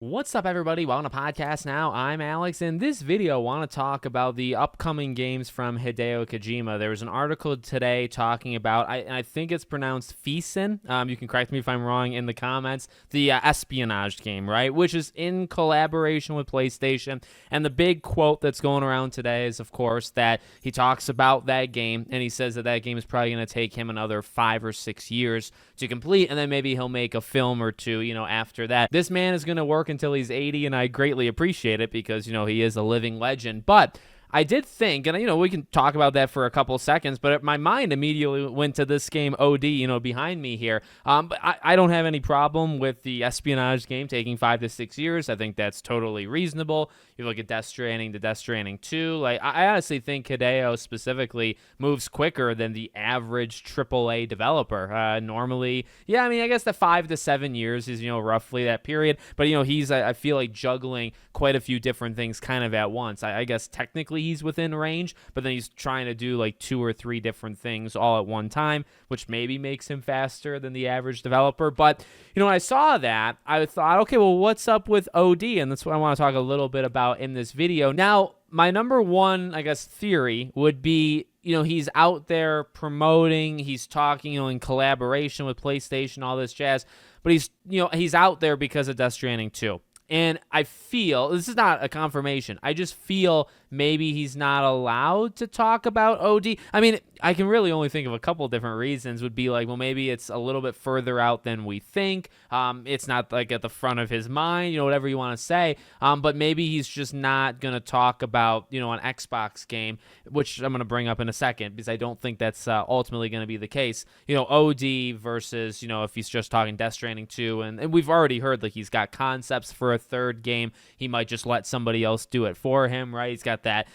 What's up, everybody? Welcome to Podcast Now. I'm Alex. In this video, I want to talk about the upcoming games from Hideo Kojima. There was an article today talking about, I think it's pronounced Fisen. You can correct me if I'm wrong in the comments. The espionage game, right? Which is in collaboration with PlayStation. And the big quote that's going around today is, of course, that he talks about that game, and he says that that game is probably going to take him another 5 or 6 years to complete, and then maybe he'll make a film or two, after that. This man is going to work until he's 80, and I greatly appreciate it because, he is a living legend. But I did think, and we can talk about that for a couple seconds, but my mind immediately went to this game OD, behind me here. But I don't have any problem with the espionage game taking 5 to 6 years. I think that's totally reasonable. You look at Death Stranding to Death Stranding 2. Like, I honestly think Hideo specifically moves quicker than the average AAA developer. Normally, I guess the 5 to 7 years is, roughly that period. But, he's, I feel like, juggling quite a few different things kind of at once. I guess technically he's within range, but then he's trying to do like 2 or 3 different things all at one time, which maybe makes him faster than the average developer. But, when I saw that, I thought, okay, well, what's up with OD? And that's what I want to talk a little bit about in this video. Now, my number one, I guess, theory would be, he's out there promoting, he's talking, in collaboration with PlayStation, all this jazz, but he's out there because of Death Stranding 2. And I feel, this is not a confirmation, I just feel maybe he's not allowed to talk about OD. I mean, I can really only think of a couple different reasons. Would be like, well, maybe it's a little bit further out than we think. It's not like at the front of his mind, whatever you want to say. But maybe he's just not going to talk about, an Xbox game, which I'm going to bring up in a second because I don't think that's ultimately going to be the case. OD versus, if he's just talking Death Stranding 2. And we've already heard like he's got concepts for a third game. He might just let somebody else do it for him, right? He's got that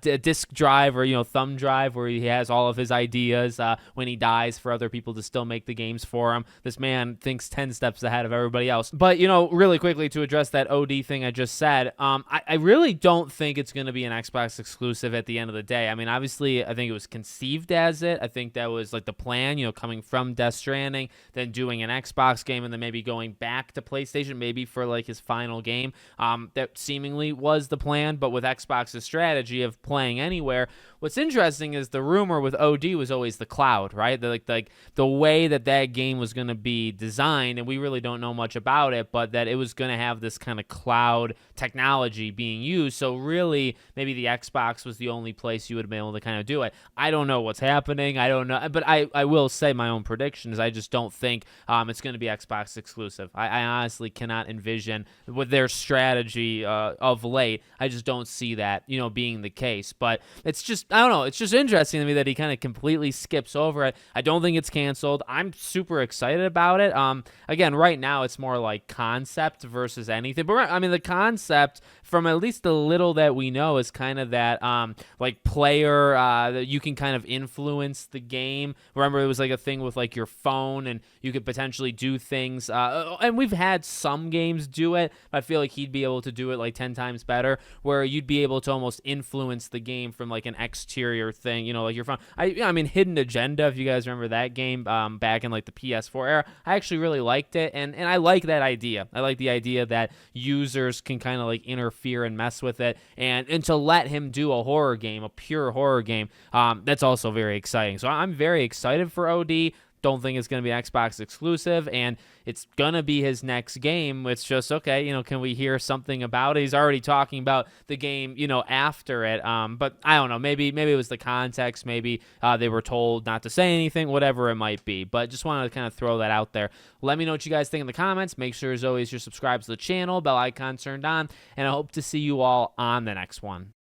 disk drive or thumb drive where he has all of his ideas when he dies for other people to still make the games for him. This man thinks 10 steps ahead of everybody else. But really quickly to address that OD thing I just said, I really don't think it's going to be an Xbox exclusive at the end of the day. I mean, obviously I think it was conceived as it. I think that was like the plan, coming from Death Stranding, then doing an Xbox game, and then maybe going back to PlayStation maybe for like his final game. That seemingly was the plan, but with Xbox's strategy of playing anywhere, what's interesting is the rumor with OD was always the cloud, right? Like the way that game was going to be designed, and we really don't know much about it, but that it was going to have this kind of cloud technology being used. So really, maybe the Xbox was the only place you would have been able to kind of do it. I don't know what's happening. I don't know, but I will say my own prediction is I just don't think it's going to be Xbox exclusive. I honestly cannot envision with their strategy of late. I just don't see that, being the case. But it's just, I don't know. It's just interesting to me that he kind of completely skips over it. I don't think it's canceled. I'm super excited about it. Again, right now it's more like concept versus anything. But I mean, the concept from at least the little that we know is kind of that like player that you can kind of influence the game. Remember, it was like a thing with like your phone, and you could potentially do things. And we've had some games do it. But I feel like he'd be able to do it like 10 times better, where you'd be able to almost influence the game from like an exterior thing, like your phone. I mean, Hidden Agenda, if you guys remember that game back in like the PS4 era, I actually really liked it, and I like that idea. I like the idea that users can kind of like interfere and mess with it, and to let him do a horror game, a pure horror game, that's also very exciting. So I'm very excited for OD. Don't think it's going to be Xbox exclusive, and it's going to be his next game. It's just, okay, can we hear something about it? He's already talking about the game, after it. But I don't know. Maybe it was the context. Maybe they were told not to say anything, whatever it might be. But just wanted to kind of throw that out there. Let me know what you guys think in the comments. Make sure, as always, you're subscribed to the channel, bell icon turned on, and I hope to see you all on the next one.